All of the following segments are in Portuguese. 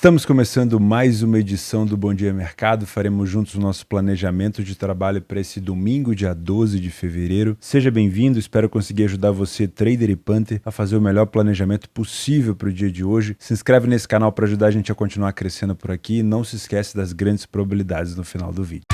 Estamos começando mais uma edição do Bom Dia Mercado. Faremos juntos o nosso planejamento de trabalho para esse domingo, dia 12 de fevereiro. Seja bem-vindo, espero conseguir ajudar você, trader e punter, a fazer o melhor planejamento possível para o dia de hoje. Se inscreve nesse canal para ajudar a gente a continuar crescendo por aqui e não se esquece das grandes probabilidades no final do vídeo.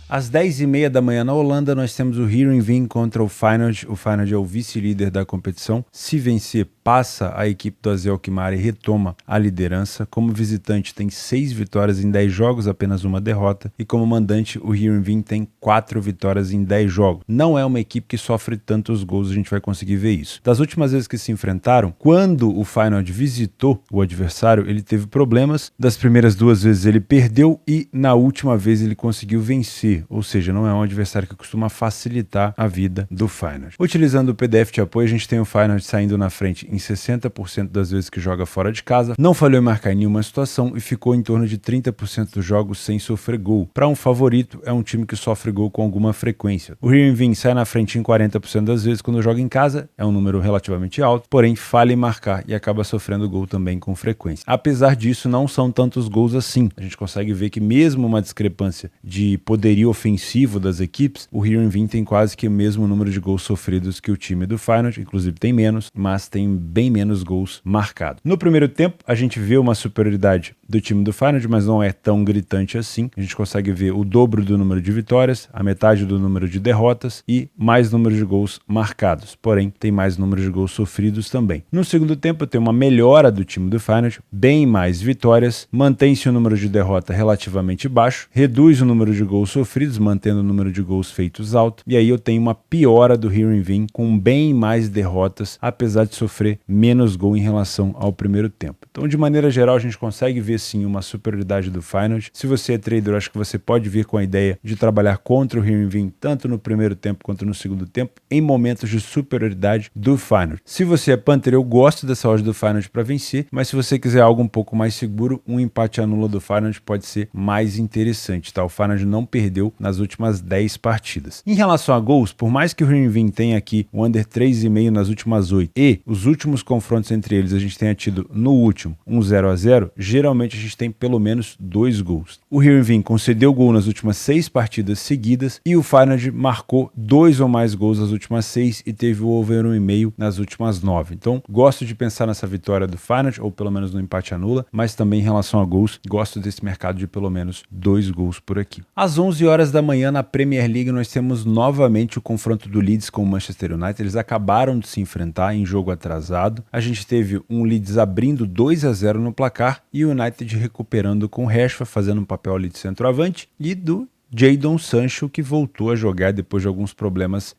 Às 10h30 da manhã na Holanda, nós temos o Heerenveen contra o Feyenoord. O Feyenoord é o vice-líder da competição. Se vencer, passa a equipe do AZ Alkmaar e retoma a liderança. Como visitante, tem 6 vitórias em 10 jogos, apenas uma derrota. E como mandante, o Heerenveen tem 4 vitórias em 10 jogos. Não é uma equipe que sofre tantos gols, a gente vai conseguir ver isso. Das últimas vezes que se enfrentaram, quando o Feyenoord visitou o adversário, ele teve problemas. Das primeiras 2 vezes ele perdeu e na última vez ele conseguiu vencer. Ou seja, não é um adversário que costuma facilitar a vida do Feyenoord. Utilizando o PDF de apoio, a gente tem o Feyenoord saindo na frente em 60% das vezes que joga fora de casa, não falhou em marcar em nenhuma situação e ficou em torno de 30% dos jogos sem sofrer gol. Para um favorito, é um time que sofre gol com alguma frequência. O Heerenveen sai na frente em 40% das vezes quando joga em casa, é um número relativamente alto, porém falha em marcar e acaba sofrendo gol também com frequência. Apesar disso, não são tantos gols assim. A gente consegue ver que mesmo uma discrepância de poderio ofensivo das equipes, o Heerenveen tem quase que o mesmo número de gols sofridos que o time do Feyenoord, inclusive tem menos, mas tem bem menos gols marcados. No primeiro tempo, a gente vê uma superioridade do time do Feyenoord, mas não é tão gritante assim. A gente consegue ver o dobro do número de vitórias, a metade do número de derrotas e mais número de gols marcados. Porém, tem mais número de gols sofridos também. No segundo tempo, tem uma melhora do time do Feyenoord, bem mais vitórias, mantém-se o número de derrota relativamente baixo, reduz o número de gols sofridos, mantendo o número de gols feitos alto, e aí eu tenho uma piora do Heerenveen com bem mais derrotas, apesar de sofrer menos gol em relação ao primeiro tempo. Então, de maneira geral, a gente consegue ver sim uma superioridade do Feyenoord. Se você é trader, eu acho que você pode vir com a ideia de trabalhar contra o Heerenveen, tanto no primeiro tempo quanto no segundo tempo, em momentos de superioridade do Feyenoord. Se você é punter, eu gosto dessa odd do Feyenoord para vencer, mas se você quiser algo um pouco mais seguro, um empate anula do Feyenoord pode ser mais interessante, tá? O Feyenoord não perdeu nas últimas 10 partidas. Em relação a gols, por mais que o Heerenveen tenha aqui o under 3,5 nas últimas 8 e os últimos confrontos entre eles a gente tenha tido no último um 0-0, geralmente a gente tem pelo menos 2 gols. O Heerenveen concedeu gol nas últimas 6 partidas seguidas e o Feyenoord marcou 2 ou mais gols nas últimas 6 e teve o over 1,5 nas últimas 9. Então, gosto de pensar nessa vitória do Feyenoord, ou pelo menos no empate anula, mas também em relação a gols, gosto desse mercado de pelo menos 2 gols por aqui. Às 11 horas da manhã na Premier League nós temos novamente o confronto do Leeds com o Manchester United. Eles acabaram de se enfrentar em jogo atrasado. A gente teve um Leeds abrindo 2-0 no placar e o United recuperando com o Rashford, fazendo um papel ali de centroavante, e do Jadon Sancho, que voltou a jogar depois de alguns problemas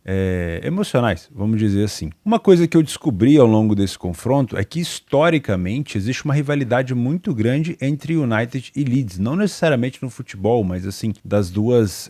emocionais, vamos dizer assim. Uma coisa que eu descobri ao longo desse confronto é que, historicamente, existe uma rivalidade muito grande entre United e Leeds, não necessariamente no futebol, mas assim, das duas,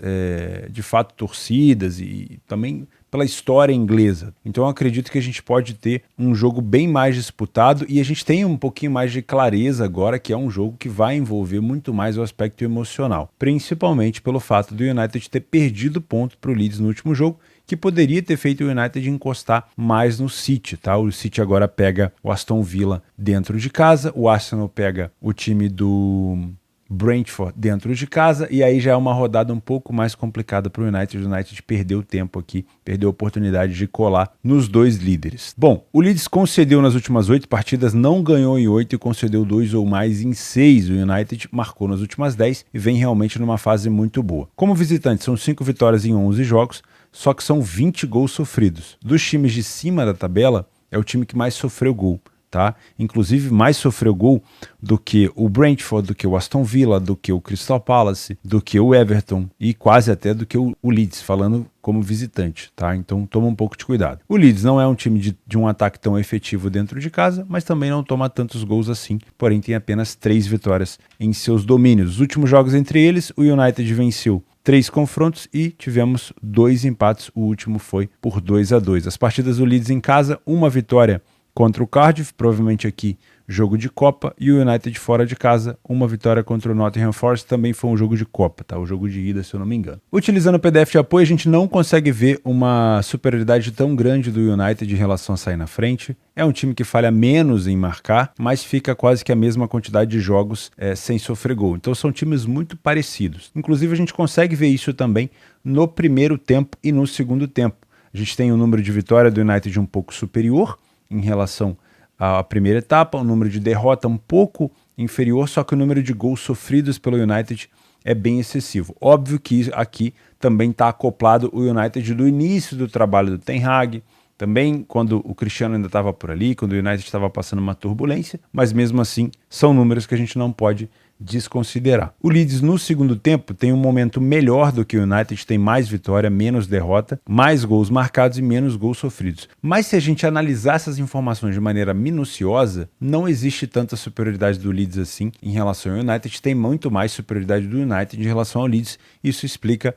de fato, torcidas e também pela história inglesa. Então eu acredito que a gente pode ter um jogo bem mais disputado e a gente tem um pouquinho mais de clareza agora que é um jogo que vai envolver muito mais o aspecto emocional, principalmente pelo fato do United ter perdido ponto para o Leeds no último jogo, que poderia ter feito o United encostar mais no City, tá? O City agora pega o Aston Villa dentro de casa, o Arsenal pega o time do Brentford dentro de casa, e aí já é uma rodada um pouco mais complicada para o United. O United perdeu tempo aqui, perdeu a oportunidade de colar nos 2 líderes. Bom, o Leeds concedeu nas últimas 8 partidas, não ganhou em 8 e concedeu 2 ou mais em 6. O United marcou nas últimas 10 e vem realmente numa fase muito boa. Como visitante, são 5 vitórias em 11 jogos, só que são 20 gols sofridos. Dos times de cima da tabela, é o time que mais sofreu gol, tá? Inclusive mais sofreu gol do que o Brentford, do que o Aston Villa, do que o Crystal Palace, do que o Everton e quase até do que o Leeds, falando como visitante, tá? Então toma um pouco de cuidado. O Leeds não é um time de um ataque tão efetivo dentro de casa, mas também não toma tantos gols assim, porém tem apenas 3 vitórias em seus domínios. Os últimos jogos entre eles, o United venceu 3 confrontos e tivemos 2 empates, o último foi por 2-2. As partidas do Leeds em casa, uma vitória contra o Cardiff, provavelmente aqui jogo de Copa, e o United fora de casa, uma vitória contra o Nottingham Forest, também foi um jogo de Copa, tá? O jogo de ida, se eu não me engano. Utilizando o PDF de apoio, a gente não consegue ver uma superioridade tão grande do United em relação a sair na frente. É um time que falha menos em marcar, mas fica quase que a mesma quantidade de jogos sem sofrer gol. Então são times muito parecidos. Inclusive a gente consegue ver isso também no primeiro tempo e no segundo tempo. A gente tem um número de vitória do United um pouco superior em relação à primeira etapa, um número de derrota um pouco inferior, só que o número de gols sofridos pelo United é bem excessivo. Óbvio que aqui também está acoplado o United do início do trabalho do Ten Hag, também quando o Cristiano ainda estava por ali, quando o United estava passando uma turbulência, mas mesmo assim são números que a gente não pode desconsiderar. O Leeds no segundo tempo tem um momento melhor do que o United, tem mais vitória, menos derrota, mais gols marcados e menos gols sofridos. Mas se a gente analisar essas informações de maneira minuciosa, não existe tanta superioridade do Leeds assim em relação ao United, tem muito mais superioridade do United em relação ao Leeds. Isso explica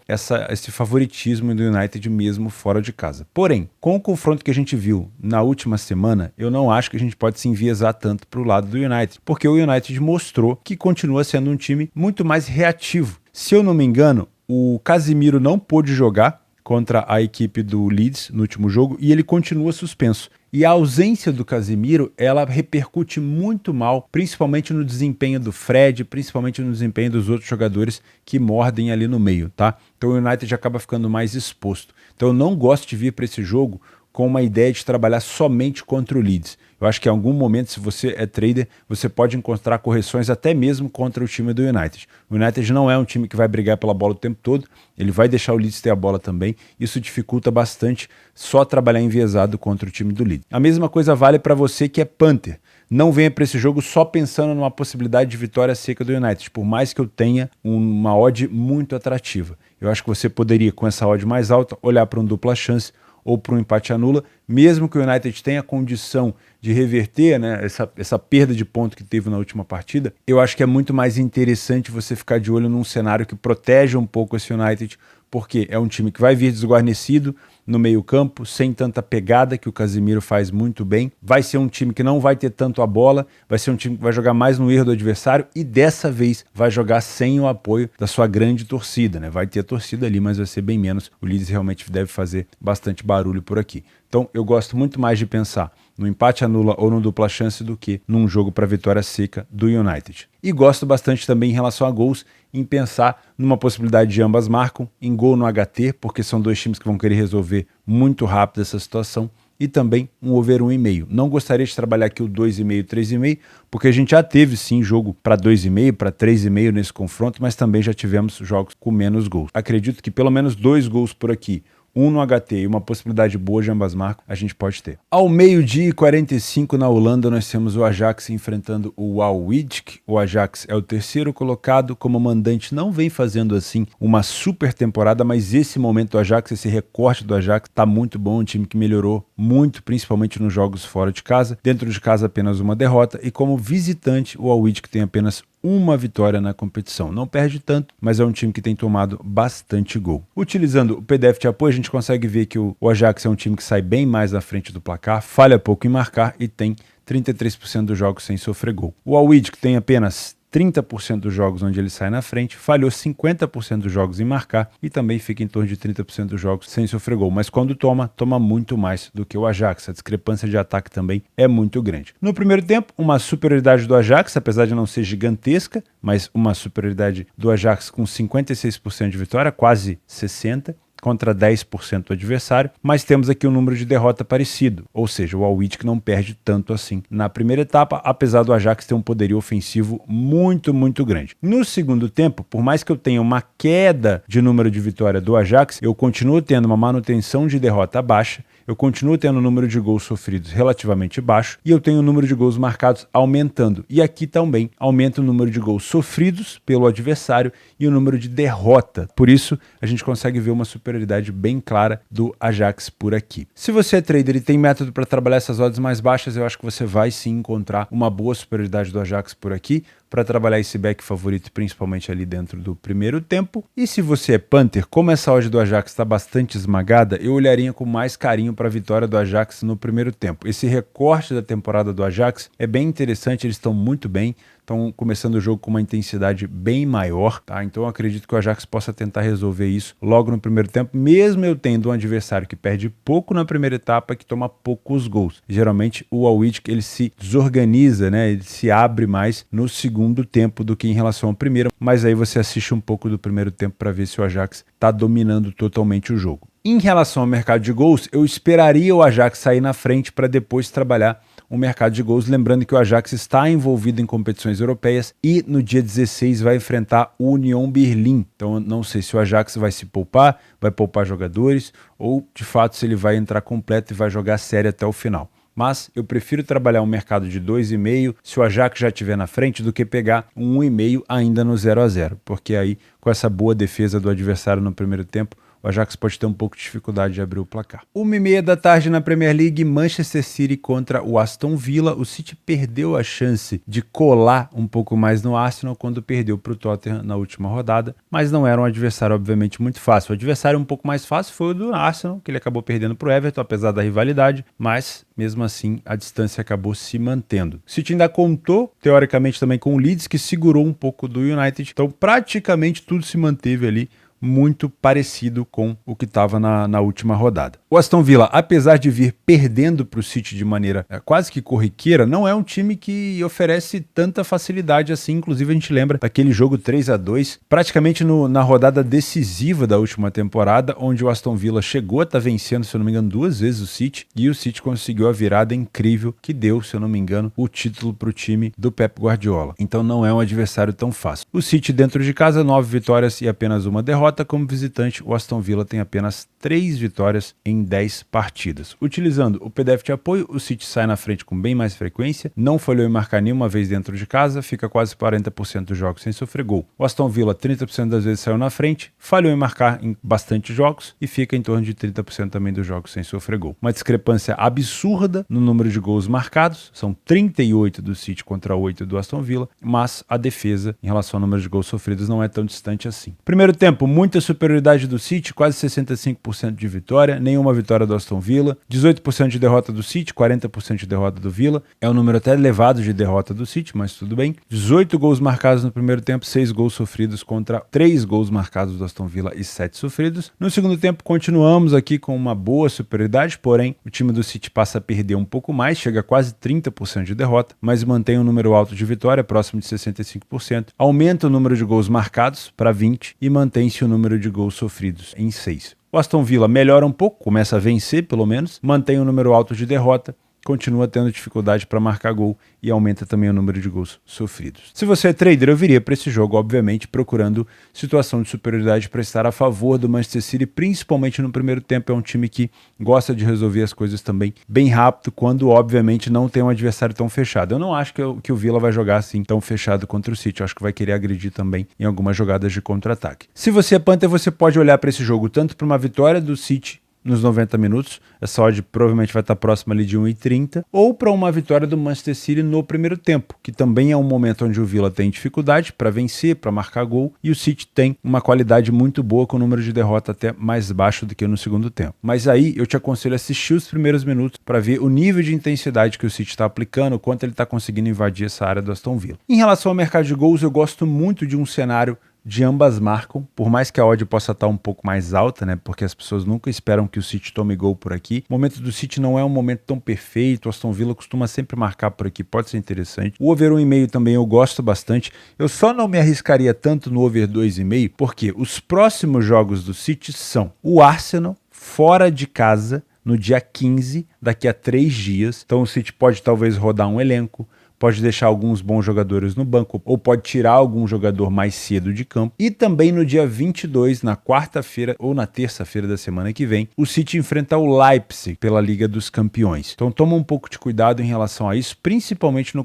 esse favoritismo do United mesmo fora de casa. Porém, com o confronto que a gente viu na última semana, eu não acho que a gente pode se enviesar tanto para o lado do United, porque o United mostrou que continua sendo um time muito mais reativo. Se eu não me engano, o Casemiro não pôde jogar contra a equipe do Leeds no último jogo e ele continua suspenso. E a ausência do Casemiro, ela repercute muito mal, principalmente no desempenho do Fred, principalmente no desempenho dos outros jogadores que mordem ali no meio, tá? Então o United acaba ficando mais exposto. Então eu não gosto de vir para esse jogo com uma ideia de trabalhar somente contra o Leeds. Eu acho que em algum momento, se você é trader, você pode encontrar correções até mesmo contra o time do United. O United não é um time que vai brigar pela bola o tempo todo, ele vai deixar o Leeds ter a bola também. Isso dificulta bastante só trabalhar enviesado contra o time do Leeds. A mesma coisa vale para você que é punter. Não venha para esse jogo só pensando numa possibilidade de vitória seca do United, por mais que eu tenha uma odd muito atrativa. Eu acho que você poderia, com essa odd mais alta, olhar para um dupla chance ou para um empate anula, mesmo que o United tenha a condição de reverter, né, essa perda de ponto que teve na última partida. Eu acho que é muito mais interessante você ficar de olho num cenário que proteja um pouco esse United, porque é um time que vai vir desguarnecido no meio-campo, sem tanta pegada, que o Casemiro faz muito bem. Vai ser um time que não vai ter tanto a bola, vai ser um time que vai jogar mais no erro do adversário e dessa vez vai jogar sem o apoio da sua grande torcida, né? Vai ter torcida ali, mas vai ser bem menos. O Leeds realmente deve fazer bastante barulho por aqui. Então eu gosto muito mais de pensar no empate anula ou no dupla chance do que num jogo para vitória seca do United. E gosto bastante também em relação a gols, em pensar numa possibilidade de ambas marcam, em gol no HT, porque são dois times que vão querer resolver muito rápido essa situação, e também um over 1,5. Não gostaria de trabalhar aqui o 2,5, 3,5, porque a gente já teve sim jogo para 2,5, para 3,5 nesse confronto, mas também já tivemos jogos com menos gols. Acredito que pelo menos 2 gols por aqui, um no HT e uma possibilidade boa de ambas marcas, a gente pode ter. Ao 12h45 na Holanda, nós temos o Ajax enfrentando o Alwijk. O Ajax é o terceiro colocado, como mandante não vem fazendo assim uma super temporada, mas esse momento do Ajax, esse recorte do Ajax tá muito bom, um time que melhorou muito, principalmente nos jogos fora de casa. Dentro de casa apenas uma derrota e como visitante o Alwijk tem apenas uma vitória na competição. Não perde tanto, mas é um time que tem tomado bastante gol. Utilizando o PDF de apoio, a gente consegue ver que o Ajax é um time que sai bem mais à frente do placar, falha pouco em marcar e tem 33% dos jogos sem sofrer gol. O Alwijk tem apenas 30% dos jogos onde ele sai na frente, falhou 50% dos jogos em marcar e também fica em torno de 30% dos jogos sem sofrer gol. Mas quando toma muito mais do que o Ajax. A discrepância de ataque também é muito grande. No primeiro tempo, uma superioridade do Ajax, apesar de não ser gigantesca, mas uma superioridade do Ajax com 56% de vitória, quase 60%. Contra 10% do adversário, mas temos aqui um número de derrota parecido, ou seja, o Alwijk não perde tanto assim na primeira etapa, apesar do Ajax ter um poderio ofensivo muito grande. No segundo tempo, por mais que eu tenha uma queda de número de vitória do Ajax, eu continuo tendo uma manutenção de derrota baixa, eu continuo tendo o número de gols sofridos relativamente baixo e eu tenho o número de gols marcados aumentando. E aqui também aumenta o número de gols sofridos pelo adversário e o número de derrota. Por isso, a gente consegue ver uma superioridade bem clara do Ajax por aqui. Se você é trader e tem método para trabalhar essas odds mais baixas, eu acho que você vai sim encontrar uma boa superioridade do Ajax por aqui. para trabalhar esse back favorito, principalmente ali dentro do primeiro tempo. E se você é Panther, como essa odd do Ajax está bastante esmagada, eu olharia com mais carinho para a vitória do Ajax no primeiro tempo. Esse recorte da temporada do Ajax é bem interessante, eles estão muito bem, estão começando o jogo com uma intensidade bem maior, tá? Então eu acredito que o Ajax possa tentar resolver isso logo no primeiro tempo, mesmo eu tendo um adversário que perde pouco na primeira etapa, que toma poucos gols. Geralmente o Awid, ele se desorganiza, né? Ele se abre mais no segundo tempo do que em relação ao primeiro, mas aí você assiste um pouco do primeiro tempo para ver se o Ajax está dominando totalmente o jogo. Em relação ao mercado de gols, eu esperaria o Ajax sair na frente para depois trabalhar o mercado de gols, lembrando que o Ajax está envolvido em competições europeias e no dia 16 vai enfrentar o Union Berlim. Então eu não sei se o Ajax vai se poupar, vai poupar jogadores ou de fato se ele vai entrar completo e vai jogar sério até o final. Mas eu prefiro trabalhar um mercado de 2,5 se o Ajax já estiver na frente do que pegar um 1,5 ainda no 0-0, porque aí com essa boa defesa do adversário no primeiro tempo, o Ajax pode ter um pouco de dificuldade de abrir o placar. 1h30 da tarde na Premier League, Manchester City contra o Aston Villa. O City perdeu a chance de colar um pouco mais no Arsenal quando perdeu para o Tottenham na última rodada, mas não era um adversário obviamente muito fácil. O adversário um pouco mais fácil foi o do Arsenal, que ele acabou perdendo para o Everton, apesar da rivalidade, mas mesmo assim a distância acabou se mantendo. O City ainda contou, teoricamente, também com o Leeds, que segurou um pouco do United, então praticamente tudo se manteve ali muito parecido com o que estava na última rodada. O Aston Villa, apesar de vir perdendo para o City de maneira quase que corriqueira, não é um time que oferece tanta facilidade assim. Inclusive a gente lembra daquele jogo 3-2, praticamente na rodada decisiva da última temporada, onde o Aston Villa chegou a estar vencendo, se eu não me engano, 2 vezes o City, e o City conseguiu a virada incrível que deu, se eu não me engano, o título para o time do Pep Guardiola. Então não é um adversário tão fácil. O City dentro de casa, 9 vitórias e apenas uma derrota. Como visitante, o Aston Villa tem apenas 3 vitórias em 10 partidas. Utilizando o PDF de apoio, o City sai na frente com bem mais frequência, não falhou em marcar nenhuma vez dentro de casa, fica quase 40% dos jogos sem sofrer gol. O Aston Villa 30% das vezes saiu na frente, falhou em marcar em bastante jogos e fica em torno de 30% também dos jogos sem sofrer gol. Uma discrepância absurda no número de gols marcados, são 38 do City contra 8 do Aston Villa, mas a defesa em relação ao número de gols sofridos não é tão distante assim. Primeiro tempo, muita superioridade do City, quase 65% de vitória, nenhuma vitória do Aston Villa, 18% de derrota do City, 40% de derrota do Villa, é um número até elevado de derrota do City, mas tudo bem. 18 gols marcados no primeiro tempo, 6 gols sofridos contra 3 gols marcados do Aston Villa e 7 sofridos. No segundo tempo continuamos aqui com uma boa superioridade, porém o time do City passa a perder um pouco mais, chega a quase 30% de derrota, mas mantém um número alto de vitória, próximo de 65%, aumenta o número de gols marcados para 20 e mantém-se o número de gols sofridos em 6. O Aston Villa melhora um pouco, começa a vencer pelo menos, mantém um número alto de derrota, continua tendo dificuldade para marcar gol e aumenta também o número de gols sofridos. Se você é trader, eu viria para esse jogo, obviamente, procurando situação de superioridade para estar a favor do Manchester City, principalmente no primeiro tempo. É um time que gosta de resolver as coisas também bem rápido, quando, obviamente, não tem um adversário tão fechado. Eu não acho que o Villa vai jogar assim tão fechado contra o City. Eu acho que vai querer agredir também em algumas jogadas de contra-ataque. Se você é Panther, você pode olhar para esse jogo tanto para uma vitória do City nos 90 minutos, essa odd provavelmente vai estar próxima ali de 1,30, ou para uma vitória do Manchester City no primeiro tempo, que também é um momento onde o Villa tem dificuldade para vencer, para marcar gol, e o City tem uma qualidade muito boa com o número de derrota até mais baixo do que no segundo tempo. Mas aí eu te aconselho a assistir os primeiros minutos para ver o nível de intensidade que o City está aplicando, o quanto ele está conseguindo invadir essa área do Aston Villa. Em relação ao mercado de gols, eu gosto muito de um cenário de ambas marcam, por mais que a odd possa estar um pouco mais alta, né, porque as pessoas nunca esperam que o City tome gol por aqui. O momento do City não é um momento tão perfeito, o Aston Villa costuma sempre marcar por aqui, pode ser interessante. O over 1,5 também eu gosto bastante, eu só não me arriscaria tanto no over 2,5, porque os próximos jogos do City são o Arsenal fora de casa no dia 15, daqui a 3 dias, então o City pode talvez rodar um elenco, pode deixar alguns bons jogadores no banco ou pode tirar algum jogador mais cedo de campo. E também no dia 22, na quarta-feira ou na terça-feira da semana que vem, o City enfrenta o Leipzig pela Liga dos Campeões. Então toma um pouco de cuidado em relação a isso, principalmente no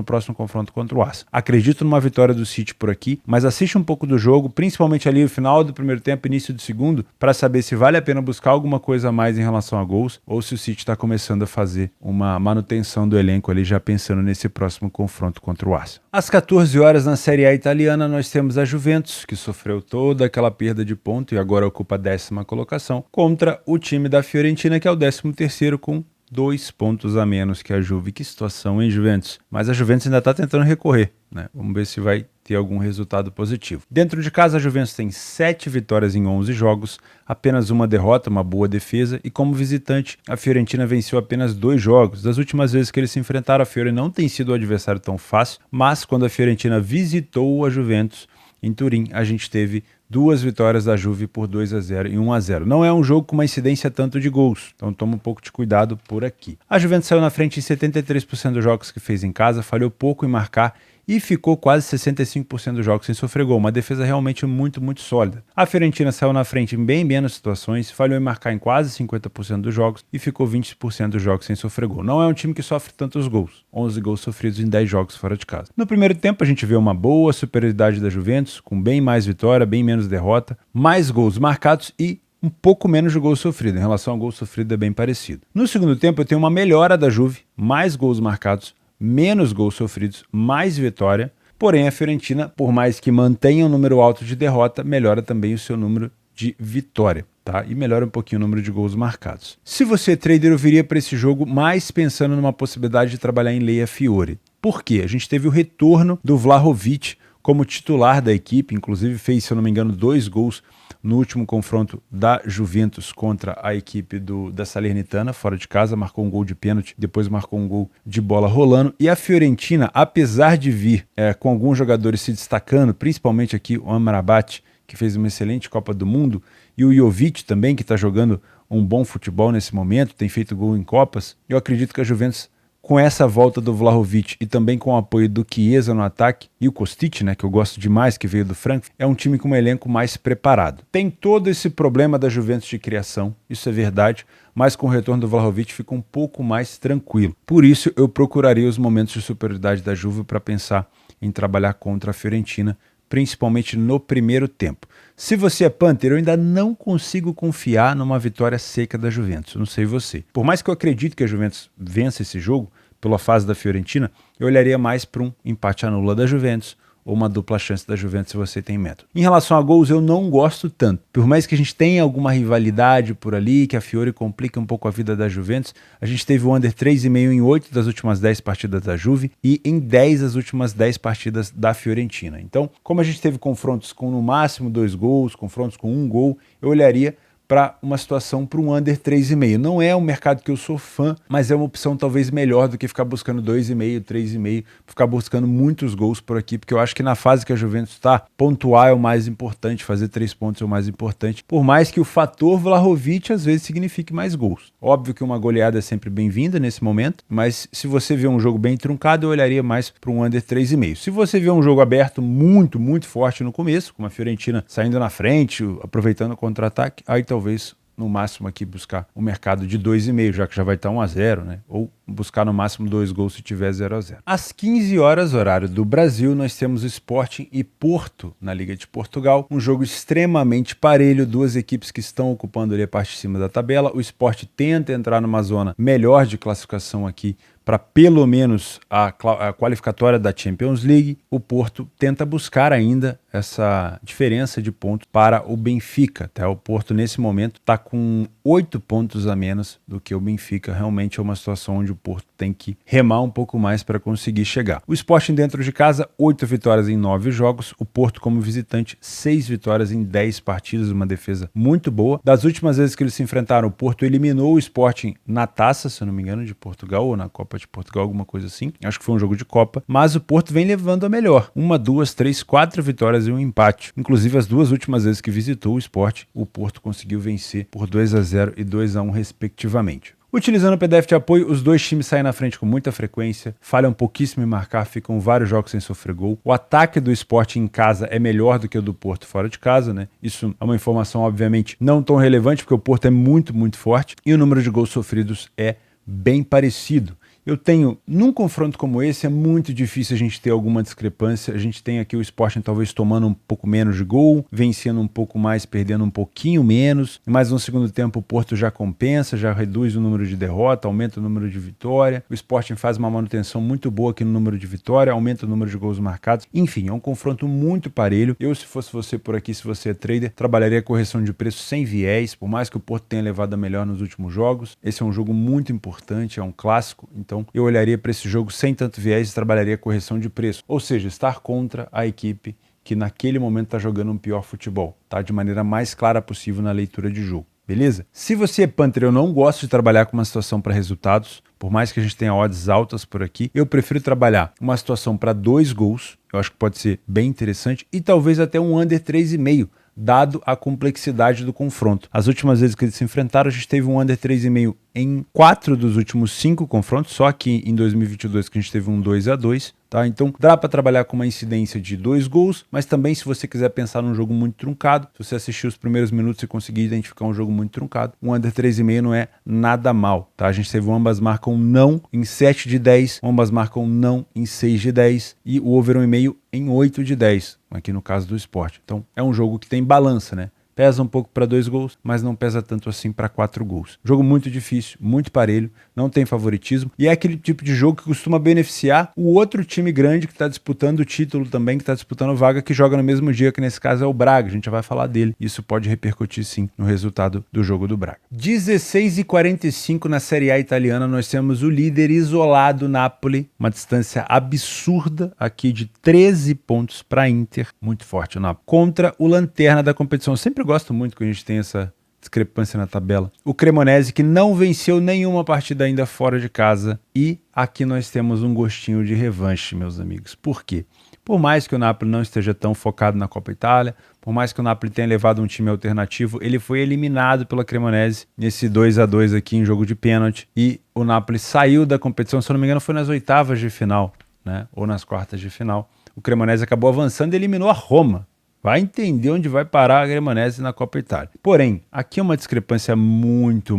próximo confronto contra o Arsenal. Acredito numa vitória do City por aqui, mas assiste um pouco do jogo, principalmente ali no final do primeiro tempo, início do segundo, para saber se vale a pena buscar alguma coisa a mais em relação a gols ou se o City está começando a fazer uma manutenção do elenco ali, já pensando nesse próximo confronto contra o Arsenal. Às 14 horas na Série A italiana nós temos a Juventus, que sofreu toda aquela perda de ponto e agora ocupa a 10ª colocação, contra o time da Fiorentina, que é o 13º com 2 pontos a menos que a Juve. Que situação, hein, Juventus? Mas a Juventus ainda está tentando recorrer, né? Vamos ver se vai ter algum resultado positivo. Dentro de casa, a Juventus tem 7 vitórias em 11 jogos, apenas uma derrota, uma boa defesa, e como visitante, a Fiorentina venceu apenas 2 jogos. Das últimas vezes que eles se enfrentaram, a Fiore não tem sido um adversário tão fácil, mas quando a Fiorentina visitou a Juventus em Turim, a gente teve 2 vitórias da Juve por 2-0 e 1-0. Não é um jogo com uma incidência tanto de gols, então toma um pouco de cuidado por aqui. A Juventus saiu na frente em 73% dos jogos que fez em casa, falhou pouco em marcar e ficou quase 65% dos jogos sem sofrer gol, uma defesa realmente muito sólida. A Fiorentina saiu na frente em bem menos situações, falhou em marcar em quase 50% dos jogos e ficou 20% dos jogos sem sofrer gol. Não é um time que sofre tantos gols, 11 gols sofridos em 10 jogos fora de casa. No primeiro tempo a gente vê uma boa superioridade da Juventus, com bem mais vitória, bem menos derrota, mais gols marcados e um pouco menos de gol sofrido. Em relação ao gol sofrido é bem parecido. No segundo tempo eu tenho uma melhora da Juve, mais gols marcados, menos gols sofridos, mais vitória, porém a Fiorentina, por mais que mantenha um número alto de derrota, melhora também o seu número de vitória, tá? E melhora um pouquinho o número de gols marcados. Se você é trader, eu viria para esse jogo mais pensando numa possibilidade de trabalhar em Leia Fiore. Por quê? A gente teve o retorno do Vlahovic como titular da equipe, inclusive fez, se eu não me engano, 2 gols no último confronto da Juventus contra a equipe da Salernitana, fora de casa, marcou um gol de pênalti, depois marcou um gol de bola rolando. E a Fiorentina, apesar de vir com alguns jogadores se destacando, principalmente aqui o Amrabat, que fez uma excelente Copa do Mundo, e o Jovic também, que está jogando um bom futebol nesse momento, tem feito gol em Copas, eu acredito que a Juventus, com essa volta do Vlahovic e também com o apoio do Chiesa no ataque e o Kostic, né, que eu gosto demais, que veio do Frankfurt, é um time com um elenco mais preparado. Tem todo esse problema da Juventus de criação, isso é verdade, mas com o retorno do Vlahovic fica um pouco mais tranquilo. Por isso eu procuraria os momentos de superioridade da Juve para pensar em trabalhar contra a Fiorentina, principalmente no primeiro tempo. Se você é Panther, eu ainda não consigo confiar numa vitória seca da Juventus, não sei você. Por mais que eu acredite que a Juventus vença esse jogo, pela fase da Fiorentina, eu olharia mais para um empate anula da Juventus, ou uma dupla chance da Juventus se você tem método. Em relação a gols, eu não gosto tanto. Por mais que a gente tenha alguma rivalidade por ali, que a Fiore complique um pouco a vida da Juventus, a gente teve o under 3,5 em 8 das últimas 10 partidas da Juve e em 10 das últimas 10 partidas da Fiorentina. Então, como a gente teve confrontos com no máximo 2 gols, confrontos com 1 gol, eu olharia para uma situação para um under 3,5. Não é um mercado que eu sou fã, mas é uma opção talvez melhor do que ficar buscando 2,5, 3,5, ficar buscando muitos gols por aqui, porque eu acho que na fase que a Juventus está, pontuar é o mais importante, fazer 3 pontos é o mais importante, por mais que o fator Vlahovic às vezes signifique mais gols. Óbvio que uma goleada é sempre bem-vinda nesse momento, mas se você vê um jogo bem truncado, eu olharia mais para um under 3,5. Se você vê um jogo aberto muito forte no começo, como a Fiorentina saindo na frente, aproveitando o contra-ataque, aí talvez no máximo aqui buscar um mercado de 2,5, já que já vai estar 1-0, né? Ou buscar no máximo 2 gols se tiver 0-0. Às 15 horas, horário do Brasil, nós temos o Sporting e Porto na Liga de Portugal. Um jogo extremamente parelho, 2 equipes que estão ocupando ali a parte de cima da tabela. O Sport tenta entrar numa zona melhor de classificação aqui para pelo menos a qualificatória da Champions League. O Porto tenta buscar ainda essa diferença de pontos para o Benfica. Tá? O Porto, nesse momento, está com 8 pontos a menos do que o Benfica. Realmente é uma situação onde o Porto tem que remar um pouco mais para conseguir chegar. O Sporting dentro de casa, 8 vitórias em 9 jogos. O Porto como visitante, 6 vitórias em 10 partidas, uma defesa muito boa. Das últimas vezes que eles se enfrentaram, o Porto eliminou o Sporting na taça, se eu não me engano, de Portugal, ou na Copa de Portugal, alguma coisa assim. Acho que foi um jogo de Copa. Mas o Porto vem levando a melhor. 1, 2, 3, 4 vitórias e um empate. Inclusive, as 2 últimas vezes que visitou o Sport, o Porto conseguiu vencer por 2-0 e 2-1, respectivamente. Utilizando o PDF de apoio, os 2 times saem na frente com muita frequência, falham pouquíssimo em marcar, ficam vários jogos sem sofrer gol. O ataque do Sport em casa é melhor do que o do Porto fora de casa, né? Isso é uma informação, obviamente, não tão relevante, porque o Porto é muito forte e o número de gols sofridos é bem parecido. Eu tenho, num confronto como esse, é muito difícil a gente ter alguma discrepância. A gente tem aqui o Sporting talvez tomando um pouco menos de gol, vencendo um pouco mais, perdendo um pouquinho menos, mas no segundo tempo o Porto já compensa, já reduz o número de derrota, aumenta o número de vitória. O Sporting faz uma manutenção muito boa aqui no número de vitória, aumenta o número de gols marcados. Enfim, é um confronto muito parelho. Eu, se fosse você por aqui, se você é trader, trabalharia a correção de preço sem viés, por mais que o Porto tenha levado a melhor nos últimos jogos. Esse é um jogo muito importante, é um clássico, então eu olharia para esse jogo sem tanto viés e trabalharia a correção de preço, ou seja, estar contra a equipe que naquele momento está jogando um pior futebol, tá? De maneira mais clara possível na leitura de jogo. Beleza? Se você é punter, eu não gosto de trabalhar com uma situação para resultados, por mais que a gente tenha odds altas por aqui, eu prefiro trabalhar uma situação para 2 gols, eu acho que pode ser bem interessante, e talvez até um under 3,5, dado a complexidade do confronto. As últimas vezes que eles se enfrentaram, a gente teve um under 3,5 em 4 dos últimos 5 confrontos, só que em 2022 que a gente teve um 2-2, tá? Então dá para trabalhar com uma incidência de 2 gols, mas também se você quiser pensar num jogo muito truncado, se você assistir os primeiros minutos e conseguir identificar um jogo muito truncado, um under 3,5 não é nada mal, tá? A gente teve ambas marcam não em 7 de 10, ambas marcam não em 6 de 10 e o over 1,5 em 8 de 10, aqui no caso do Sport. Então é um jogo que tem balança, né? Pesa um pouco para 2 gols, mas não pesa tanto assim para 4 gols. Jogo muito difícil, muito parelho, não tem favoritismo e é aquele tipo de jogo que costuma beneficiar o outro time grande que está disputando o título também, que está disputando vaga, que joga no mesmo dia, que nesse caso é o Braga. A gente já vai falar dele. Isso pode repercutir sim no resultado do jogo do Braga. 16h45 na Série A italiana, nós temos o líder isolado Napoli, uma distância absurda aqui de 13 pontos para Inter, muito forte o Napoli, contra o lanterna da competição. Eu sempre gosto muito que a gente tem essa discrepância na tabela. O Cremonese, que não venceu nenhuma partida ainda fora de casa. E aqui nós temos um gostinho de revanche, meus amigos. Por quê? Por mais que o Napoli não esteja tão focado na Copa Itália, por mais que o Napoli tenha levado um time alternativo, ele foi eliminado pela Cremonese nesse 2-2 aqui em jogo de pênalti. E o Napoli saiu da competição, se eu não me engano, foi nas oitavas de final, né? Ou nas quartas de final. O Cremonese acabou avançando e eliminou a Roma. Vai entender onde vai parar a Cremonese na Copa Itália. Porém, aqui é uma discrepância muito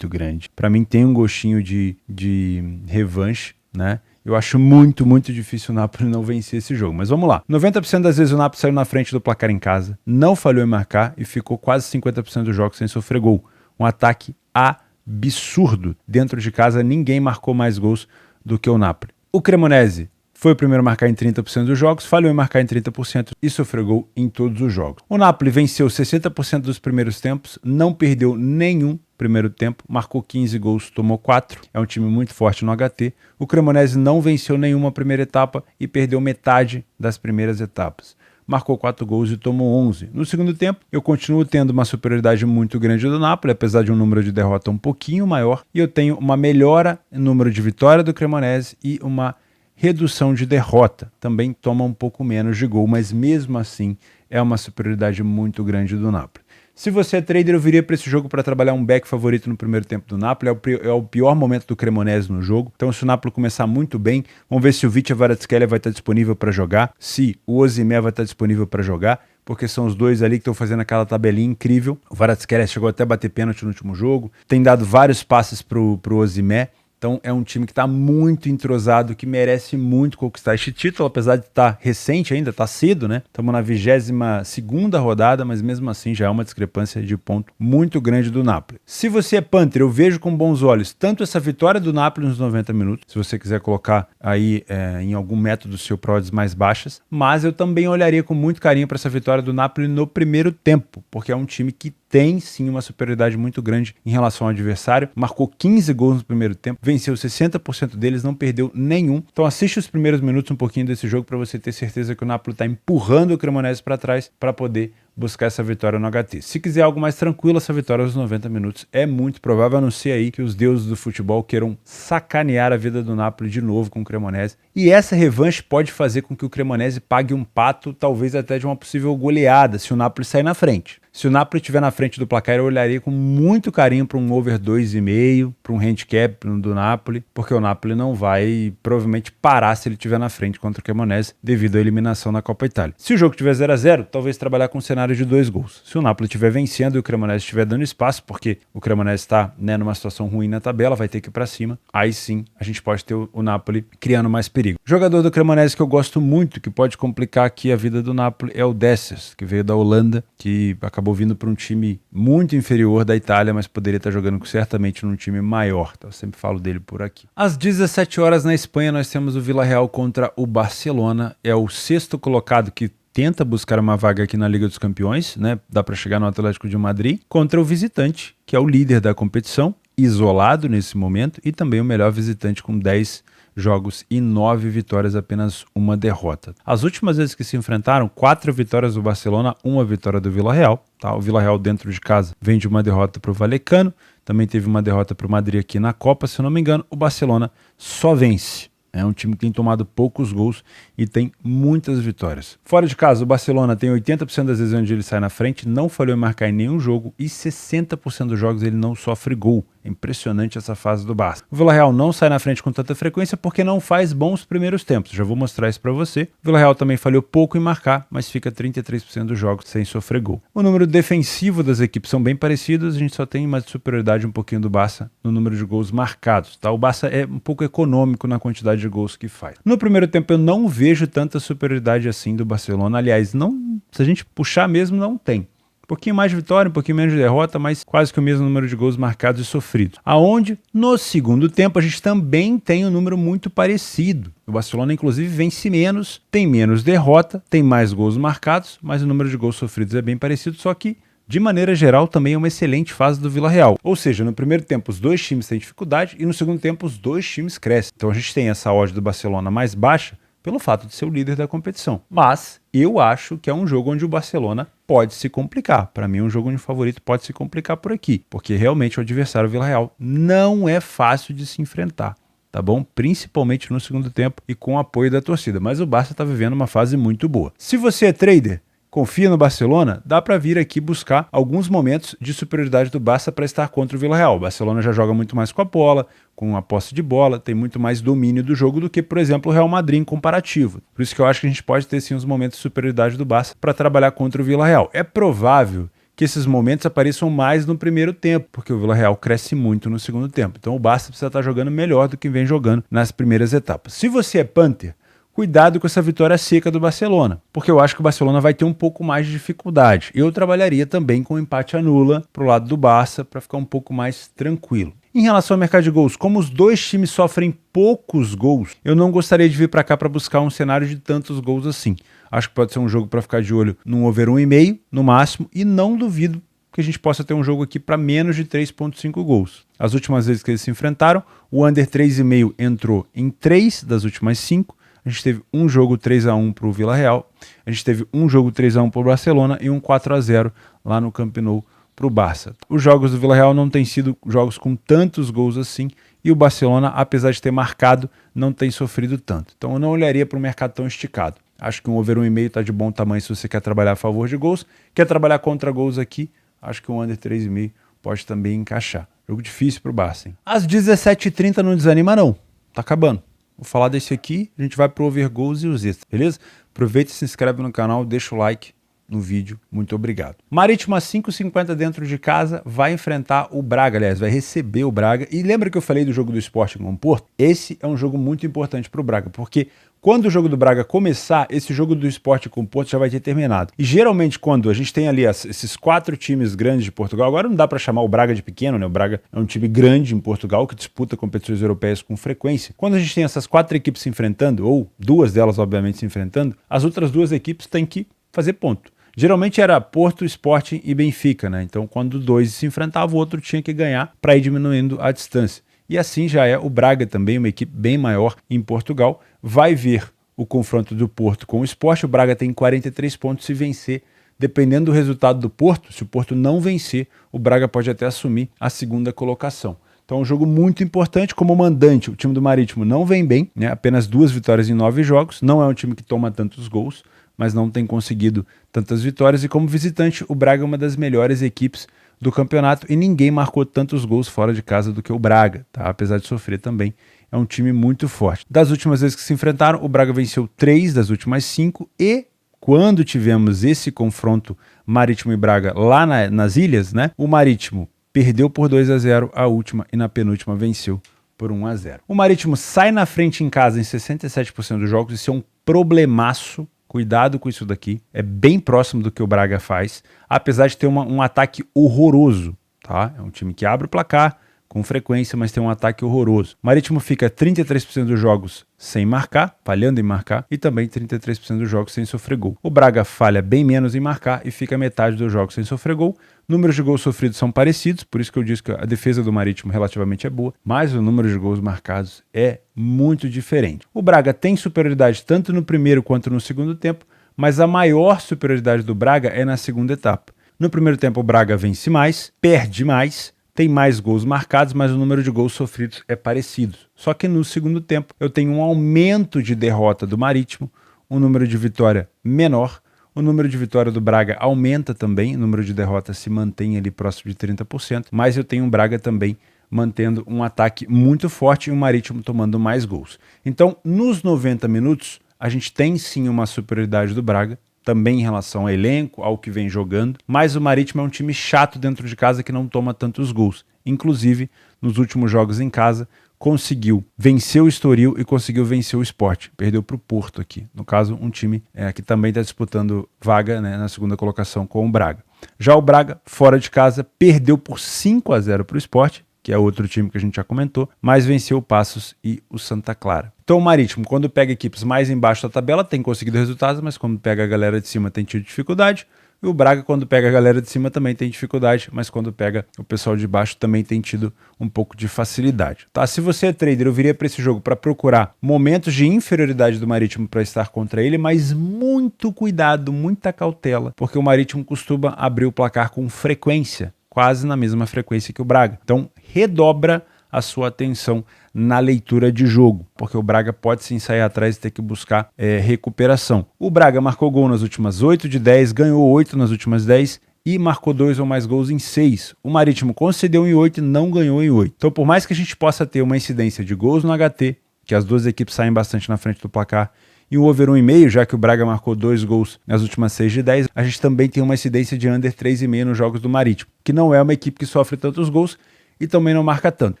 grande. Para mim tem um gostinho de revanche, né? Eu acho muito difícil o Napoli não vencer esse jogo. Mas vamos lá. 90% das vezes o Napoli saiu na frente do placar em casa, não falhou em marcar e ficou quase 50% dos jogos sem sofrer gol. Um ataque absurdo. Dentro de casa ninguém marcou mais gols do que o Napoli. O Cremonese foi o primeiro a marcar em 30% dos jogos, falhou em marcar em 30% e sofreu gol em todos os jogos. O Napoli venceu 60% dos primeiros tempos, não perdeu nenhum primeiro tempo, marcou 15 gols, tomou 4. É um time muito forte no HT. O Cremonese não venceu nenhuma primeira etapa e perdeu metade das primeiras etapas. Marcou 4 gols e tomou 11. No segundo tempo, eu continuo tendo uma superioridade muito grande do Napoli, apesar de um número de derrota um pouquinho maior, e eu tenho uma melhora no número de vitória do Cremonese e uma redução de derrota, também toma um pouco menos de gol, mas mesmo assim é uma superioridade muito grande do Napoli. Se você é trader, eu viria para esse jogo para trabalhar um back favorito no primeiro tempo do Napoli, é o pior momento do Cremonese no jogo, então se o Napoli começar muito bem, vamos ver se o Vitor Kvaratskhelia vai estar disponível para jogar, se o Osimhen vai estar disponível para jogar, porque são os dois ali que estão fazendo aquela tabelinha incrível. O Kvaratskhelia chegou até a bater pênalti no último jogo, tem dado vários passes pro Osimhen. Então é um time que está muito entrosado, que merece muito conquistar este título, apesar de estar recente ainda, está cedo, né? Estamos na 22ª rodada, mas mesmo assim já é uma discrepância de ponto muito grande do Napoli. Se você é punter, eu vejo com bons olhos tanto essa vitória do Napoli nos 90 minutos, se você quiser colocar aí em algum método seu para odds mais baixas, mas eu também olharia com muito carinho para essa vitória do Napoli no primeiro tempo, porque é um time que tem sim uma superioridade muito grande em relação ao adversário, marcou 15 gols no primeiro tempo, venceu 60% deles, não perdeu nenhum. Então assiste os primeiros minutos um pouquinho desse jogo para você ter certeza que o Napoli está empurrando o Cremonese para trás para poder buscar essa vitória no HT. Se quiser algo mais tranquilo, essa vitória aos 90 minutos é muito provável, a não ser aí que os deuses do futebol queiram sacanear a vida do Napoli de novo com o Cremonese. E essa revanche pode fazer com que o Cremonese pague um pato, talvez até de uma possível goleada, se o Napoli sair na frente. Se o Napoli estiver na frente do placar, eu olharia com muito carinho para um over 2,5, para um handicap do Napoli, porque o Napoli não vai provavelmente parar se ele estiver na frente contra o Cremonese devido à eliminação na Copa Itália. Se o jogo tiver 0-0, talvez trabalhar com um cenário cenário de 2 gols. Se o Napoli estiver vencendo e o Cremonese estiver dando espaço, porque o Cremonese está, né, numa situação ruim na tabela, vai ter que ir para cima, aí sim a gente pode ter o Napoli criando mais perigo. O jogador do Cremonese que eu gosto muito, que pode complicar aqui a vida do Napoli, é o Dessers, que veio da Holanda, que acabou vindo para um time muito inferior da Itália, mas poderia estar jogando certamente num time maior. Então, eu sempre falo dele por aqui. Às 17 horas na Espanha nós temos o Villarreal contra o Barcelona. É o sexto colocado que tenta buscar uma vaga aqui na Liga dos Campeões, né? Dá para chegar no Atlético de Madrid, contra o visitante, que é o líder da competição, isolado nesse momento, e também o melhor visitante com 10 jogos e 9 vitórias, apenas uma derrota. As últimas vezes que se enfrentaram, 4 vitórias do Barcelona, 1 vitória do Villarreal. Tá? O Villarreal dentro de casa vem de uma derrota para o Vallecano, também teve uma derrota para o Madrid aqui na Copa, se eu não me engano. O Barcelona só vence. É um time que tem tomado poucos gols e tem muitas vitórias. Fora de casa, o Barcelona tem 80% das vezes onde ele sai na frente, não falhou em marcar em nenhum jogo e 60% dos jogos ele não sofre gol. É impressionante essa fase do Barça. O Villarreal não sai na frente com tanta frequência porque não faz bons primeiros tempos. Já vou mostrar isso para você. O Villarreal também falhou pouco em marcar, mas fica 33% dos jogos sem sofrer gol. O número defensivo das equipes são bem parecidos, a gente só tem uma superioridade um pouquinho do Barça no número de gols marcados. Tá? O Barça é um pouco econômico na quantidade de gols que faz. No primeiro tempo eu não vejo tanta superioridade assim do Barcelona. Aliás, não, se a gente puxar mesmo, não tem. Um pouquinho mais de vitória, um pouquinho menos de derrota, mas quase que o mesmo número de gols marcados e sofridos. Aonde, no segundo tempo, a gente também tem um número muito parecido. O Barcelona, inclusive, vence menos, tem menos derrota, tem mais gols marcados, mas o número de gols sofridos é bem parecido, só que, de maneira geral, também é uma excelente fase do Villarreal. Ou seja, no primeiro tempo os dois times têm dificuldade e no segundo tempo os dois times crescem. Então a gente tem essa odd do Barcelona mais baixa, pelo fato de ser o líder da competição. Mas eu acho que é um jogo onde o Barcelona pode se complicar. Para mim, um jogo onde o favorito pode se complicar por aqui, porque realmente o adversário Villarreal não é fácil de se enfrentar, tá bom? Principalmente no segundo tempo e com o apoio da torcida. Mas o Barça está vivendo uma fase muito boa. Se você é trader, confia no Barcelona, dá para vir aqui buscar alguns momentos de superioridade do Barça para estar contra o Villarreal. O Barcelona já joga muito mais com a bola, com a posse de bola, tem muito mais domínio do jogo do que, por exemplo, o Real Madrid em comparativo. Por isso que eu acho que a gente pode ter sim os momentos de superioridade do Barça para trabalhar contra o Villarreal. É provável que esses momentos apareçam mais no primeiro tempo, porque o Villarreal cresce muito no segundo tempo. Então o Barça precisa estar jogando melhor do que vem jogando nas primeiras etapas. Se você é Panther, cuidado com essa vitória seca do Barcelona, porque eu acho que o Barcelona vai ter um pouco mais de dificuldade. Eu trabalharia também com empate anula pro lado do Barça para ficar um pouco mais tranquilo. Em relação ao mercado de gols, como os dois times sofrem poucos gols, eu não gostaria de vir para cá para buscar um cenário de tantos gols assim. Acho que pode ser um jogo para ficar de olho num over 1,5 no máximo e não duvido que a gente possa ter um jogo aqui para menos de 3,5 gols. As últimas vezes que eles se enfrentaram, o under 3,5 entrou em 3 das últimas 5. A gente teve um jogo 3-1 para o Villarreal, a gente teve um jogo 3-1 para o Barcelona e um 4-0 lá no Camp Nou para o Barça. Os jogos do Villarreal não têm sido jogos com tantos gols assim e o Barcelona, apesar de ter marcado, não tem sofrido tanto. Então eu não olharia para um mercado tão esticado. Acho que um over 1,5 está de bom tamanho se você quer trabalhar a favor de gols. Quer trabalhar contra gols aqui? Acho que um under 3,5 pode também encaixar. Jogo difícil para o Barça, hein? Às 17h30 não desanima não, tá acabando. Vou falar desse aqui, a gente vai pro over goals e os extras, beleza? Aproveita e se inscreve no canal, deixa o like no vídeo, muito obrigado. Marítimo a 5,50 dentro de casa, vai enfrentar o Braga, aliás, vai receber o Braga. E lembra que eu falei do jogo do Sporting com o Porto? Esse é um jogo muito importante pro Braga, porque quando o jogo do Braga começar, esse jogo do Sporting com o Porto já vai ter terminado. E geralmente quando a gente tem ali esses 4 times grandes de Portugal, agora não dá para chamar o Braga de pequeno, né? O Braga é um time grande em Portugal que disputa competições europeias com frequência. Quando a gente tem essas 4 equipes se enfrentando, ou 2 delas obviamente se enfrentando, as outras 2 equipes têm que fazer ponto. Geralmente era Porto, Sporting e Benfica, né? Então quando 2 se enfrentavam, o outro tinha que ganhar para ir diminuindo a distância. E assim já é o Braga também, uma equipe bem maior em Portugal. Vai ver o confronto do Porto com o Sport. O Braga tem 43 pontos se vencer. Dependendo do resultado do Porto, se o Porto não vencer, o Braga pode até assumir a segunda colocação. Então é um jogo muito importante. Como mandante, o time do Marítimo não vem bem, né? Apenas 2 vitórias em 9 jogos. Não é um time que toma tantos gols, mas não tem conseguido tantas vitórias. E como visitante, o Braga é uma das melhores equipes do campeonato e ninguém marcou tantos gols fora de casa do que o Braga, tá? Apesar de sofrer também, é um time muito forte. Das últimas vezes que se enfrentaram, o Braga venceu 3 das últimas 5 e quando tivemos esse confronto Marítimo e Braga lá nas ilhas, né? O Marítimo perdeu por 2-0 a última e na penúltima venceu por 1-0. O Marítimo sai na frente em casa em 67% dos jogos, isso é um problemaço. Cuidado com isso daqui, é bem próximo do que o Braga faz, apesar de ter um ataque horroroso, tá? É um time que abre o placar com frequência, mas tem um ataque horroroso. O Marítimo fica 33% dos jogos sem marcar, falhando em marcar, e também 33% dos jogos sem sofrer gol. O Braga falha bem menos em marcar e fica metade dos jogos sem sofrer gol. Números de gols sofridos são parecidos, por isso que eu disse que a defesa do Marítimo relativamente é boa, mas o número de gols marcados é muito diferente. O Braga tem superioridade tanto no primeiro quanto no segundo tempo, mas a maior superioridade do Braga é na segunda etapa. No primeiro tempo o Braga vence mais, perde mais, tem mais gols marcados, mas o número de gols sofridos é parecido. Só que no segundo tempo eu tenho um aumento de derrota do Marítimo, um número de vitória menor, o número de vitória do Braga aumenta também, o número de derrotas se mantém ali próximo de 30%, mas eu tenho um Braga também mantendo um ataque muito forte e o Marítimo tomando mais gols. Então, nos 90 minutos, a gente tem sim uma superioridade do Braga, também em relação ao elenco, ao que vem jogando, mas o Marítimo é um time chato dentro de casa que não toma tantos gols. Inclusive, nos últimos jogos em casa, conseguiu vencer o Estoril e conseguiu vencer o Sport. Perdeu para o Porto aqui. No caso, um time que também está disputando vaga, né, na segunda colocação com o Braga. Já o Braga, fora de casa, perdeu por 5-0 para o Sport, que é outro time que a gente já comentou, mas venceu o Passos e o Santa Clara. Então o Marítimo, quando pega equipes mais embaixo da tabela, tem conseguido resultados, mas quando pega a galera de cima tem tido dificuldade. E o Braga, quando pega a galera de cima, também tem dificuldade, mas quando pega o pessoal de baixo também tem tido um pouco de facilidade. Tá? Se você é trader, eu viria para esse jogo para procurar momentos de inferioridade do Marítimo para estar contra ele, mas muito cuidado, muita cautela, porque o Marítimo costuma abrir o placar com frequência, quase na mesma frequência que o Braga. Então, redobra a sua atenção na leitura de jogo, porque o Braga pode sim sair atrás e ter que buscar recuperação. O Braga marcou gol nas últimas 8 de 10, ganhou 8 nas últimas 10 e marcou 2 ou mais gols em 6. O Marítimo concedeu em 8 e não ganhou em 8. Então, por mais que a gente possa ter uma incidência de gols no HT, que as duas equipes saem bastante na frente do placar, e o over 1,5, já que o Braga marcou 2 gols nas últimas 6 de 10, a gente também tem uma incidência de under 3,5 nos jogos do Marítimo, que não é uma equipe que sofre tantos gols e também não marca tanto.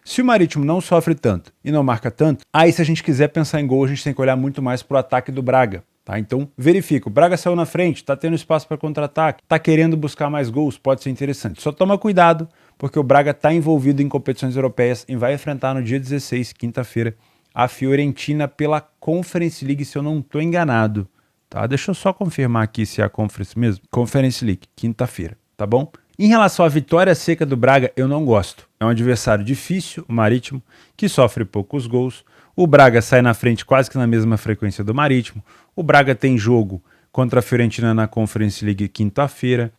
Se o Marítimo não sofre tanto e não marca tanto, aí se a gente quiser pensar em gol, a gente tem que olhar muito mais para o ataque do Braga. Tá? Então verifica, o Braga saiu na frente, está tendo espaço para contra-ataque, está querendo buscar mais gols, pode ser interessante. Só toma cuidado, porque o Braga está envolvido em competições europeias e vai enfrentar no dia 16, quinta-feira, a Fiorentina pela Conference League, se eu não estou enganado. Tá? Deixa eu só confirmar aqui se é a Conference mesmo. Conference League, quinta-feira, tá bom? Em relação à vitória seca do Braga, eu não gosto. É um adversário difícil, o Marítimo, que sofre poucos gols. O Braga sai na frente quase que na mesma frequência do Marítimo. O Braga tem jogo contra a Fiorentina na Conference League quinta-feira.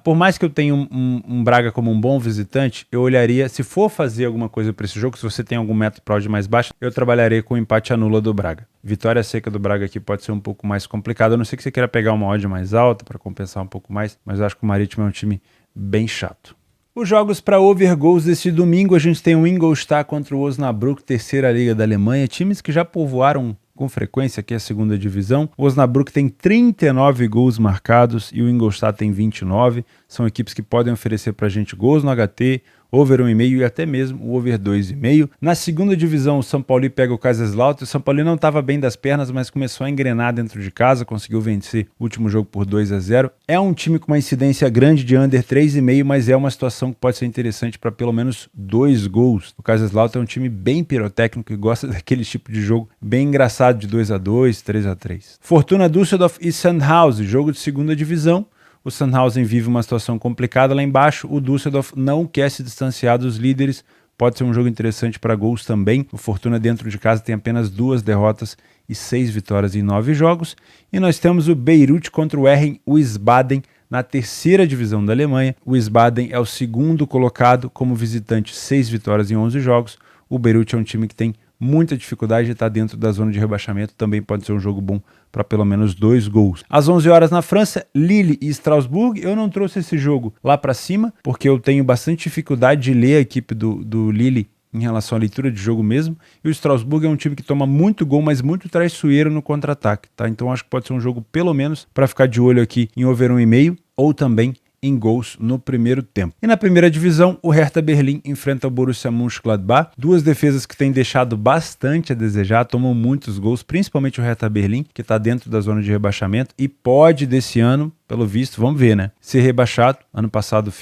Por mais que eu tenha um Braga como um bom visitante, eu olharia, se for fazer alguma coisa para esse jogo, se você tem algum método para odd mais baixo, eu trabalharia com o empate anula do Braga. Vitória seca do Braga aqui pode ser um pouco mais complicado. A não ser que você queira pegar uma odd mais alta para compensar um pouco mais, mas eu acho que o Marítimo é um time bem chato. Os jogos para over goals desse domingo, a gente tem o Ingolstadt contra o Osnabrück, terceira liga da Alemanha, times que já povoaram com frequência aqui a segunda divisão. O Osnabrück tem 39 gols marcados e o Ingolstadt tem 29. São equipes que podem oferecer para a gente gols no HT, over 1,5 e até mesmo o over 2,5. Na segunda divisão, o São Paulo pega o Kaiserslautern. O São Paulo não estava bem das pernas, mas começou a engrenar dentro de casa, conseguiu vencer o último jogo por 2-0. É um time com uma incidência grande de under 3,5, mas é uma situação que pode ser interessante para pelo menos 2 gols. O Kaiserslautern é um time bem pirotécnico e gosta daquele tipo de jogo bem engraçado de 2-2, 3-3. Fortuna Düsseldorf e Sandhausen, jogo de segunda divisão. O Sandhausen vive uma situação complicada lá embaixo. O Düsseldorf não quer se distanciar dos líderes. Pode ser um jogo interessante para gols também. O Fortuna dentro de casa tem apenas 2 derrotas e 6 vitórias em 9 jogos. E nós temos o Beirut contra o RN Wiesbaden na terceira divisão da Alemanha. O Wiesbaden é o segundo colocado como visitante, 6 vitórias em 11 jogos. O Beirut é um time que tem muita dificuldade de estar dentro da zona de rebaixamento, também pode ser um jogo bom para pelo menos 2 gols. Às 11 horas na França, Lille e Strasbourg. Eu não trouxe esse jogo lá para cima, porque eu tenho bastante dificuldade de ler a equipe do Lille em relação à leitura de jogo mesmo, e o Strasbourg é um time que toma muito gol, mas muito traiçoeiro no contra-ataque, tá? Então acho que pode ser um jogo pelo menos para ficar de olho aqui em over 1,5. ou também em gols no primeiro tempo. E na primeira divisão, o Hertha Berlim enfrenta o Borussia Mönchengladbach, duas defesas que têm deixado bastante a desejar, tomam muitos gols, principalmente o Hertha Berlim, que está dentro da zona de rebaixamento e pode desse ano, pelo visto, vamos ver, né, ser rebaixado. Ano passado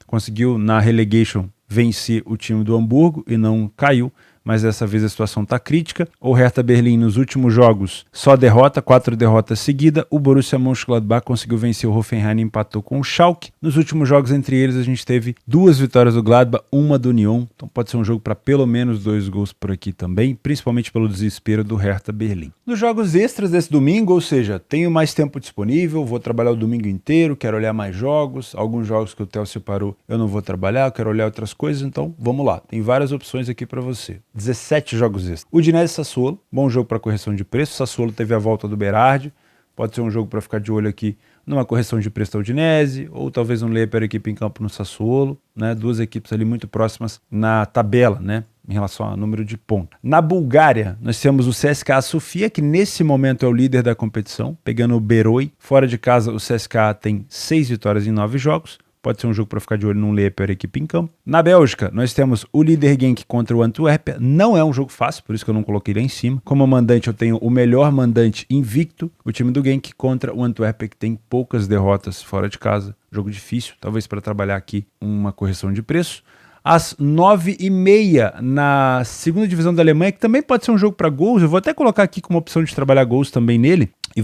conseguiu na relegation vencer o time do Hamburgo e não caiu, mas dessa vez a situação está crítica. O Hertha Berlim nos últimos jogos só derrota, 4 derrotas seguidas. O Borussia Mönchengladbach conseguiu vencer o Hoffenheim e empatou com o Schalke. Nos últimos jogos entre eles a gente teve 2 vitórias do Gladbach, 1 do Union, então pode ser um jogo para pelo menos 2 gols por aqui também, principalmente pelo desespero do Hertha Berlim. Nos jogos extras desse domingo, ou seja, tenho mais tempo disponível, vou trabalhar o domingo inteiro, quero olhar mais jogos, alguns jogos que o Theo separou eu não vou trabalhar, eu quero olhar outras coisas, então vamos lá, tem várias opções aqui para você. 17 jogos extras. Udinese e Sassuolo, bom jogo para correção de preço. Sassuolo teve a volta do Berardi, pode ser um jogo para ficar de olho aqui numa correção de preço da Udinese, ou talvez um leia para a equipe em campo no Sassuolo, né? Duas equipes ali muito próximas na tabela, né? Em relação ao número de pontos. Na Bulgária, nós temos o CSKA Sofia, que nesse momento é o líder da competição, pegando o Beroi. Fora de casa, o CSKA tem 6 vitórias em 9 jogos. Pode ser um jogo para ficar de olho num ler a pior equipe em campo. Na Bélgica, nós temos o líder Genk contra o Antuérpia. Não é um jogo fácil, por isso que eu não coloquei lá em cima. Como mandante, eu tenho o melhor mandante invicto, o time do Genk, contra o Antuérpia, que tem poucas derrotas fora de casa. Jogo difícil, talvez para trabalhar aqui uma correção de preço. Às 9h30 na segunda divisão da Alemanha, que também pode ser um jogo para gols. Eu vou até colocar aqui como opção de trabalhar gols também nele. E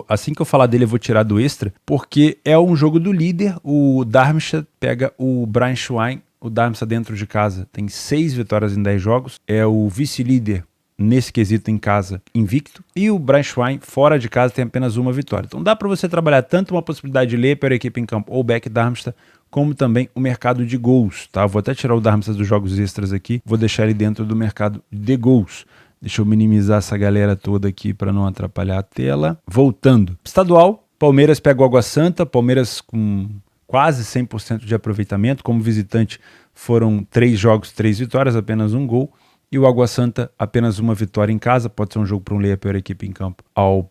assim que eu falar dele, eu vou tirar do extra, porque é um jogo do líder. O Darmstadt pega o Braunschweig. O Darmstadt dentro de casa tem 6 vitórias em 10 jogos. É o vice-líder nesse quesito em casa invicto. E o Braunschweig fora de casa tem apenas uma vitória. Então dá para você trabalhar tanto uma possibilidade de ler para a equipe em campo ou back Darmstadt, como também o mercado de gols, tá? Vou até tirar o Darmstadt dos jogos extras aqui, vou deixar ele dentro do mercado de gols. Deixa eu minimizar essa galera toda aqui para não atrapalhar a tela. Voltando. Estadual, Palmeiras pega o Água Santa, Palmeiras com quase 100% de aproveitamento. Como visitante foram 3 jogos, 3 vitórias, apenas 1 gol. E o Água Santa apenas 1 vitória em casa, pode ser um jogo para um leia pior equipe em campo ao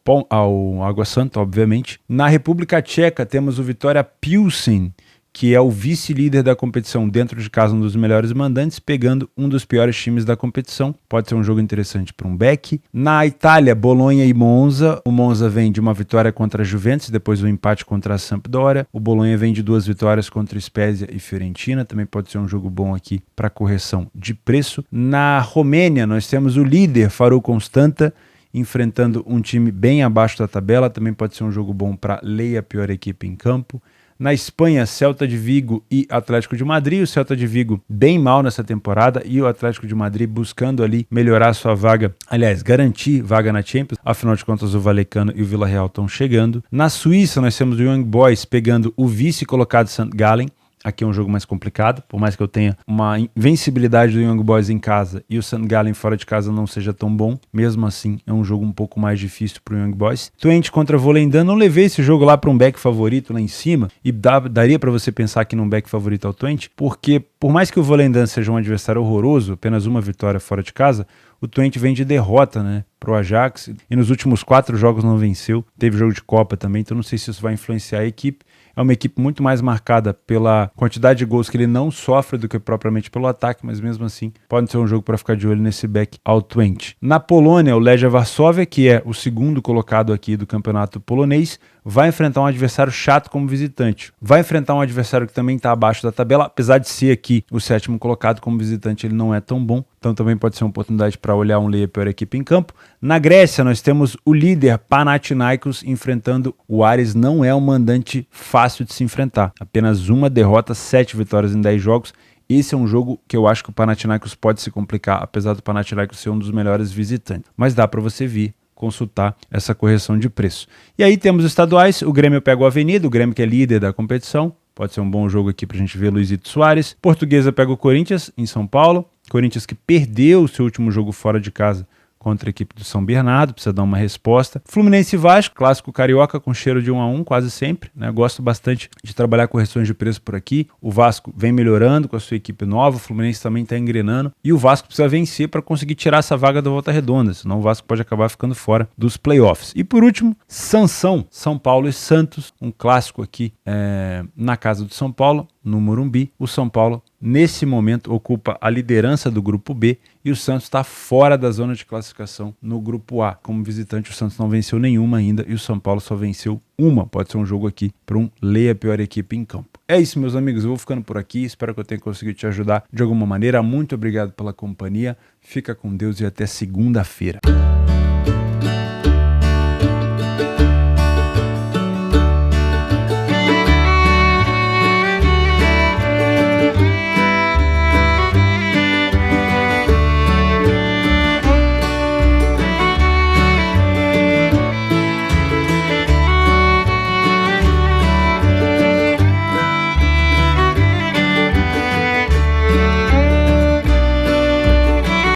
Água Santa, obviamente. Na República Tcheca temos o Vitória Pilsen, que é o vice-líder da competição dentro de casa, um dos melhores mandantes, pegando um dos piores times da competição. Pode ser um jogo interessante para um back. Na Itália, Bolonha e Monza. O Monza vem de uma vitória contra a Juventus, depois um empate contra a Sampdoria. O Bolonha vem de 2 vitórias contra Spezia e Fiorentina. Também pode ser um jogo bom aqui para correção de preço. Na Romênia, nós temos o líder, Farul Constanta, enfrentando um time bem abaixo da tabela. Também pode ser um jogo bom para leia a pior equipe em campo. Na Espanha, Celta de Vigo e Atlético de Madrid. O Celta de Vigo bem mal nessa temporada e o Atlético de Madrid buscando ali melhorar sua vaga, aliás, garantir vaga na Champions. Afinal de contas, o Vallecano e o Villarreal estão chegando. Na Suíça, nós temos o Young Boys pegando o vice-colocado St. Gallen. Aqui é um jogo mais complicado, por mais que eu tenha uma invencibilidade do Young Boys em casa e o St. Gallen fora de casa não seja tão bom, mesmo assim é um jogo um pouco mais difícil para o Young Boys. Twente contra Volendam, não levei esse jogo lá para um back favorito lá em cima e daria para você pensar aqui num back favorito ao Twente, porque por mais que o Volendam seja um adversário horroroso, apenas 1 vitória fora de casa, o Twente vem de derrota, né, pro Ajax e nos últimos 4 jogos não venceu, teve jogo de Copa também, então não sei se isso vai influenciar a equipe. É uma equipe muito mais marcada pela quantidade de gols que ele não sofre do que propriamente pelo ataque, mas mesmo assim pode ser um jogo para ficar de olho nesse back ao Twente. Na Polônia, o Legia Varsóvia, que é o segundo colocado aqui do campeonato polonês, vai enfrentar um adversário chato como visitante. Vai enfrentar um adversário que também está abaixo da tabela, apesar de ser aqui o 7º colocado como visitante, ele não é tão bom, então também pode ser uma oportunidade para olhar um leia pior equipe em campo. Na Grécia, nós temos o líder Panathinaikos enfrentando o Ares, não é um mandante fácil de se enfrentar. Apenas 1 derrota, 7 vitórias em 10 jogos. Esse é um jogo que eu acho que o Panathinaikos pode se complicar, apesar do Panathinaikos ser um dos melhores visitantes. Mas dá para você vir consultar essa correção de preço. E aí temos os estaduais, o Grêmio pega o Avenida, o Grêmio que é líder da competição, pode ser um bom jogo aqui pra gente ver Luizito Soares. Portuguesa pega o Corinthians em São Paulo, Corinthians que perdeu o seu último jogo fora de casa contra a equipe do São Bernardo, precisa dar uma resposta. Fluminense e Vasco, clássico carioca com cheiro de 1-1 quase sempre, né? Gosto bastante de trabalhar correções de preço por aqui. O Vasco vem melhorando com a sua equipe nova, o Fluminense também está engrenando e o Vasco precisa vencer para conseguir tirar essa vaga da Volta Redonda, senão o Vasco pode acabar ficando fora dos playoffs. E por último, Sansão, São Paulo e Santos, um clássico aqui na casa do São Paulo, no Morumbi. O São Paulo, nesse momento, ocupa a liderança do grupo B e o Santos está fora da zona de classificação no grupo A. Como visitante, o Santos não venceu nenhuma ainda e o São Paulo só venceu uma. Pode ser um jogo aqui para um leia a pior equipe em campo. É isso, meus amigos. Eu vou ficando por aqui. Espero que eu tenha conseguido te ajudar de alguma maneira. Muito obrigado pela companhia. Fica com Deus e até segunda-feira.